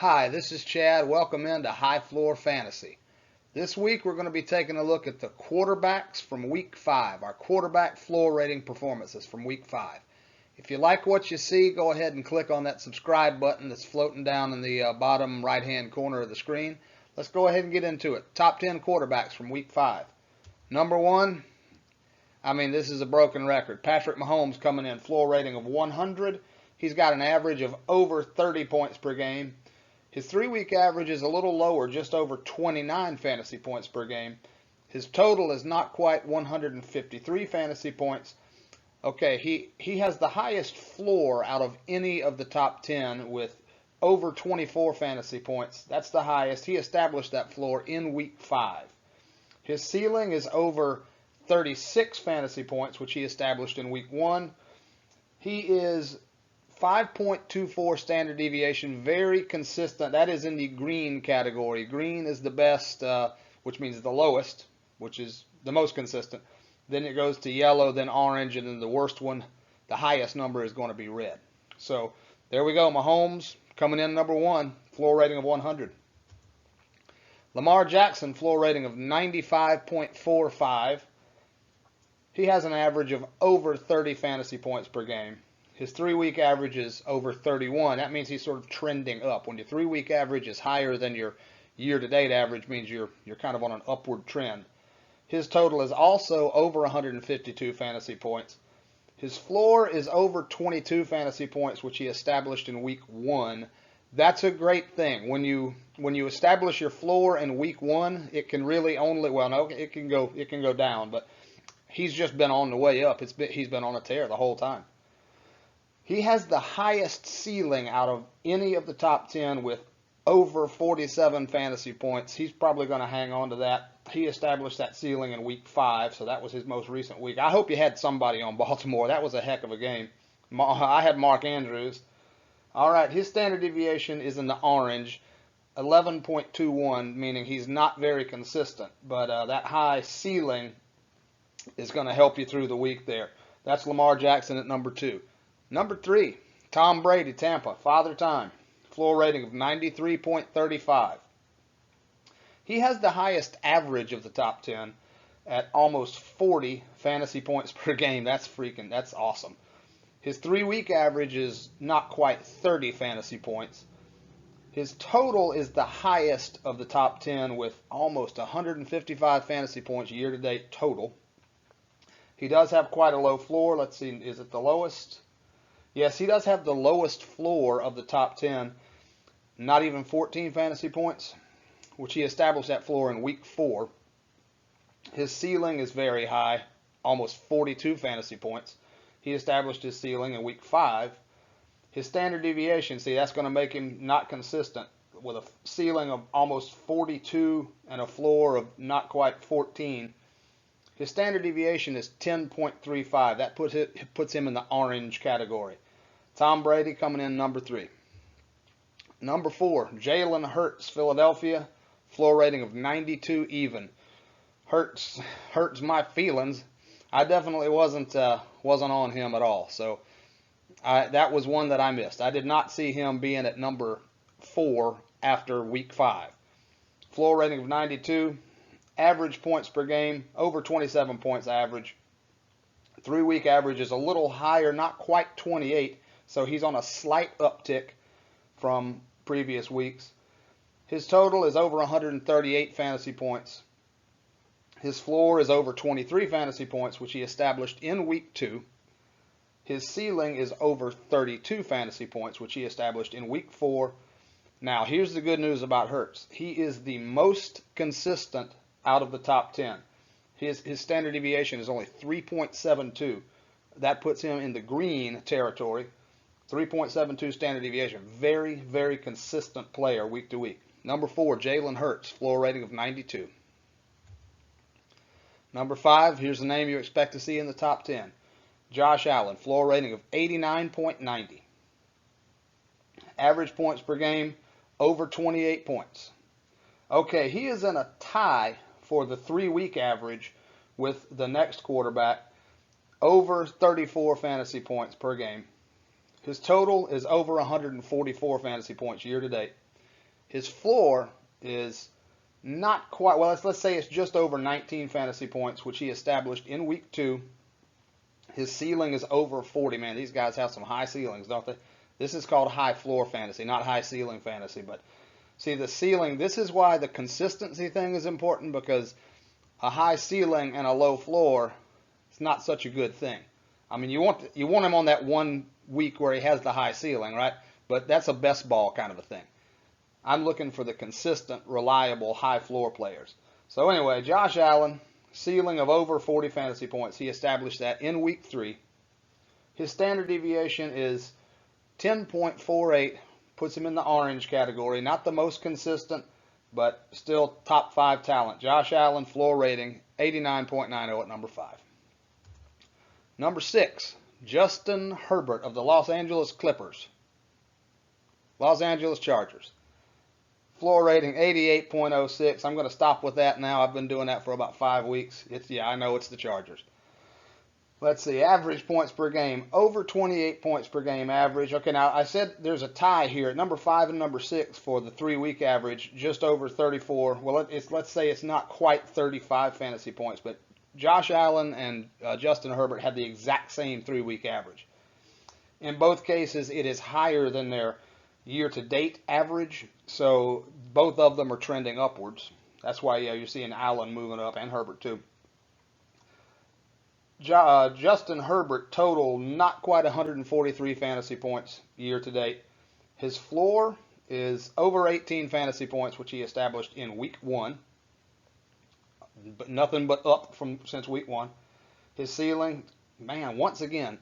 Hi, this is Chad. Welcome into High Floor Fantasy. This week we're going to be taking a look at the quarterbacks from Week 5, our quarterback floor rating performances from Week 5. If you like what you see, go ahead and click on that subscribe button that's floating down in the bottom right-hand corner of the screen. Let's go ahead and get into it. Top 10 quarterbacks from Week 5. Number 1, this is a broken record. Patrick Mahomes coming in, floor rating of 100. He's got an average of over 30 points per game. His 3-week average is a little lower, just over 29 fantasy points per game. His total is not quite 153 fantasy points. Okay, he has the highest floor out of any of the top 10 with over 24 fantasy points. That's the highest. He established that floor in Week 5. His ceiling is over 36 fantasy points, which he established in Week 1. He is 5.24 standard deviation, very consistent. That is in the green category. Green is the best, which means the lowest, which is the most consistent. Then it goes to yellow, then orange, and then the worst one, the highest number is going to be red. So there we go. Mahomes coming in number 1, floor rating of 100. Lamar Jackson, floor rating of 95.45. He has an average of over 30 fantasy points per game. His 3-week average is over 31. That means he's sort of trending up. When your 3-week average is higher than your year-to-date average, means you're kind of on an upward trend. His total is also over 152 fantasy points. His floor is over 22 fantasy points, which he established in Week 1. That's a great thing. When you establish your floor in Week 1, it can really only, well, no, it can go down, but he's just been on the way up. He's been on a tear the whole time. He has the highest ceiling out of any of the top 10 with over 47 fantasy points. He's probably going to hang on to that. He established that ceiling in Week 5, so that was his most recent week. I hope you had somebody on Baltimore. That was a heck of a game. I had Mark Andrews. All right, his standard deviation is in the orange, 11.21, meaning he's not very consistent. But that high ceiling is going to help you through the week there. That's Lamar Jackson at number 2. Number 3, Tom Brady, Tampa, Father Time, floor rating of 93.35. He has the highest average of the top 10 at almost 40 fantasy points per game. That's awesome. His 3-week average is not quite 30 fantasy points. His total is the highest of the top 10 with almost 155 fantasy points year-to-date total. He does have quite a low floor. Let's see, is it the lowest? Yes, he does have the lowest floor of the top 10, not even 14 fantasy points, which he established that floor in Week 4. His ceiling is very high, almost 42 fantasy points. He established his ceiling in Week 5. His standard deviation, see, that's going to make him not consistent with a ceiling of almost 42 and a floor of not quite 14. His standard deviation is 10.35. That puts him in the orange category. Tom Brady coming in number 3. Number 4, Jalen Hurts, Philadelphia, floor rating of 92 even. Hurts my feelings. I definitely wasn't on him at all. So that was one that I missed. I did not see him being at number 4 after Week 5. Floor rating of 92. Average points per game, over 27 points average. 3-week average is a little higher, not quite 28, so he's on a slight uptick from previous weeks. His total is over 138 fantasy points. His floor is over 23 fantasy points, which he established in Week 2. His ceiling is over 32 fantasy points, which he established in Week 4. Now, here's the good news about Hurts. He is the most consistent out of the top 10. His standard deviation is only 3.72. That puts him in the green territory. 3.72 standard deviation. Very, very consistent player week to week. Number 4, Jalen Hurts, floor rating of 92. Number 5, here's the name you expect to see in the top 10. Josh Allen, floor rating of 89.90. Average points per game, over 28 points. Okay, he is in a tie for the 3-week average with the next quarterback, over 34 fantasy points per game. His total is over 144 fantasy points year to date. His floor is not quite, well, let's say it's just over 19 fantasy points, which he established in week 2. His ceiling is over 40. Man, these guys have some high ceilings, don't they? This is called high floor fantasy, not high ceiling fantasy. But see, the ceiling, this is why the consistency thing is important, because a high ceiling and a low floor is not such a good thing. I mean, you want him on that 1 week where he has the high ceiling, right? But that's a best ball kind of a thing. I'm looking for the consistent, reliable, high floor players. So anyway, Josh Allen, ceiling of over 40 fantasy points. He established that in week 3. His standard deviation is 10.48, puts him in the orange category. Not the most consistent, but still top 5 talent. Josh Allen, floor rating 89.90 at number 5. Number 6, Justin Herbert of the Los Angeles Clippers. Los Angeles Chargers. Floor rating 88.06. I'm going to stop with that now. I've been doing that for about 5 weeks. I know it's the Chargers. Let's see, average points per game, over 28 points per game average. Okay, now I said there's a tie here at number 5 and number 6 for the 3-week average, just over 34. Well, let's say it's not quite 35 fantasy points, but Josh Allen and Justin Herbert had the exact same 3-week average. In both cases, it is higher than their year-to-date average, so both of them are trending upwards. That's why you're seeing Allen moving up, and Herbert too. Justin Herbert total not quite 143 fantasy points year-to-date. His floor is over 18 fantasy points, which he established in week 1. But nothing but up since week 1. His ceiling, man, once again,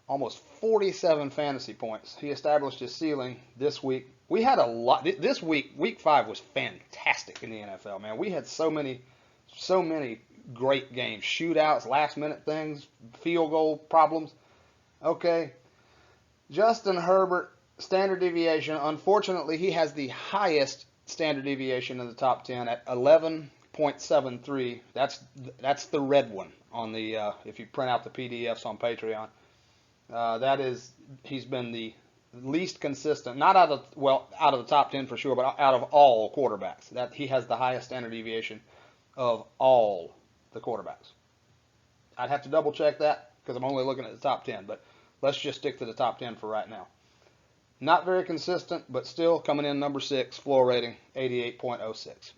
almost 47 fantasy points. He established his ceiling this week. We had a lot this week. Week 5 was fantastic in the NFL, man. We had so many great games, shootouts, last-minute things, field goal problems. Okay, Justin Herbert, standard deviation. Unfortunately, he has the highest standard deviation in the top 10 at 11.73. That's the red one on the if you print out the PDFs on Patreon. He's been the least consistent, not out of the top 10 for sure, but out of all quarterbacks. That he has the highest standard deviation of all the quarterbacks. I'd have to double check that because I'm only looking at the top 10, but let's just stick to the top 10 for right now. Not very consistent, but still coming in number 6, floor rating 88.06.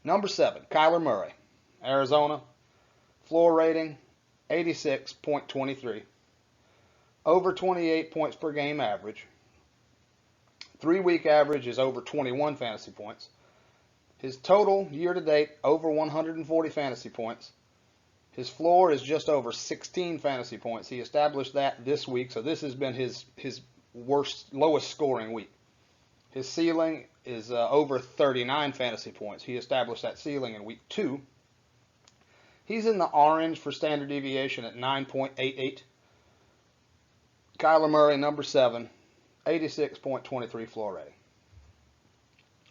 Number 7, Kyler Murray, Arizona, floor rating 86.23. Over 28 points per game average. 3-week average is over 21 fantasy points. His total year-to-date over 140 fantasy points. His floor is just over 16 fantasy points. He established that this week, so this has been his lowest scoring week. His ceiling is over 39 fantasy points. He established that ceiling in week 2. He's in the orange for standard deviation at 9.88. Kyler Murray, number 7, 86.23 floor rating.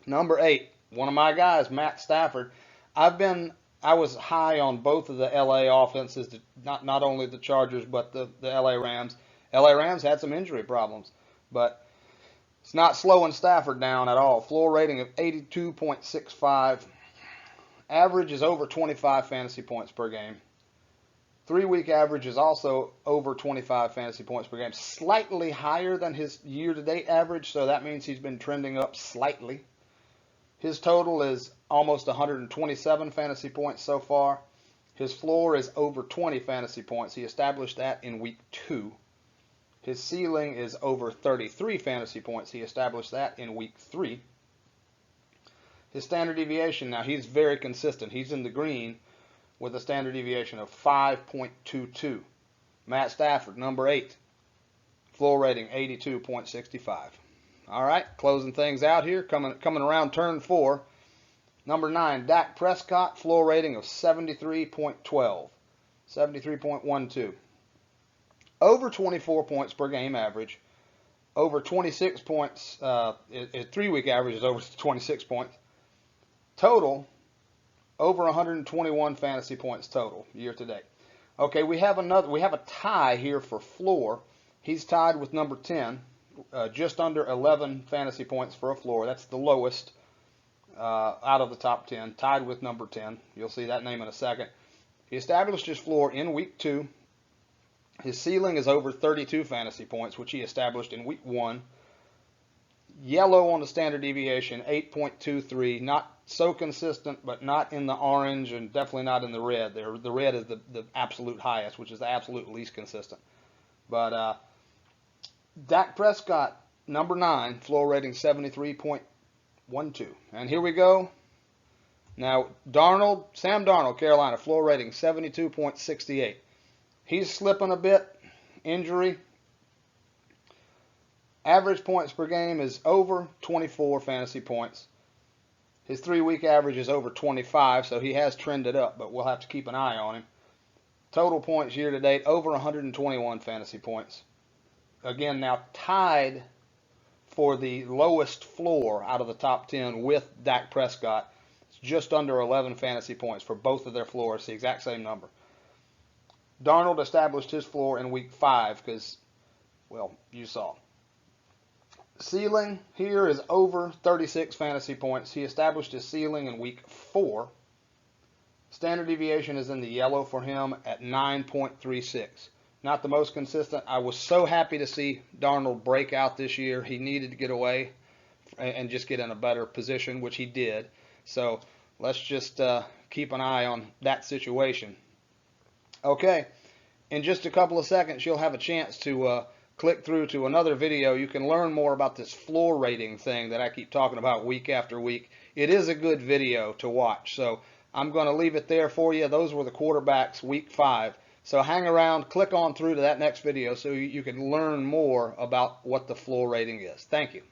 Number 8, one of my guys, Matt Stafford. I was high on both of the LA offenses, not only the Chargers but the LA Rams. LA Rams had some injury problems, but it's not slowing Stafford down at all. Floor rating of 82.65. Average is over 25 fantasy points per game. 3-week average is also over 25 fantasy points per game. Slightly higher than his year-to-date average, so that means he's been trending up slightly. His total is almost 127 fantasy points so far. His floor is over 20 fantasy points. He established that in week 2. His ceiling is over 33 fantasy points. He established that in week 3. His standard deviation, now he's very consistent. He's in the green with a standard deviation of 5.22. Matt Stafford, number 8. Floor rating 82.65. All right, closing things out here, coming around turn 4. Number 9, Dak Prescott, floor rating of 73.12. 73.12. Over 24 points per game average. Over 26 points, 3-week average is over 26 points. Total, over 121 fantasy points total year to date. Okay, we have a tie here for floor. He's tied with number 10, just under 11 fantasy points for a floor. That's the lowest out of the top 10, tied with number 10. You'll see that name in a second. He established his floor in week 2. His ceiling is over 32 fantasy points, which he established in week 1. Yellow on the standard deviation, 8.23. Not so consistent, but not in the orange and definitely not in the red. The red is the absolute highest, which is the absolute least consistent. But Dak Prescott, number 9, floor rating 73.12. And here we go. Now, Sam Darnold, Carolina, floor rating 72.68. He's slipping a bit, injury. Average points per game is over 24 fantasy points. His 3-week average is over 25, so he has trended up, but we'll have to keep an eye on him. Total points year to date, over 121 fantasy points. Again, now tied for the lowest floor out of the top 10 with Dak Prescott. It's just under 11 fantasy points for both of their floors, the exact same number. Darnold established his floor in week 5 because, well, you saw. Ceiling here is over 36 fantasy points. He established his ceiling in week 4. Standard deviation is in the yellow for him at 9.36. Not the most consistent. I was so happy to see Darnold break out this year. He needed to get away and just get in a better position, which he did. So let's just keep an eye on that situation. Okay, in just a couple of seconds, you'll have a chance to click through to another video. You can learn more about this floor rating thing that I keep talking about week after week. It is a good video to watch, so I'm going to leave it there for you. Those were the quarterbacks week 5. So hang around, click on through to that next video so you can learn more about what the floor rating is. Thank you.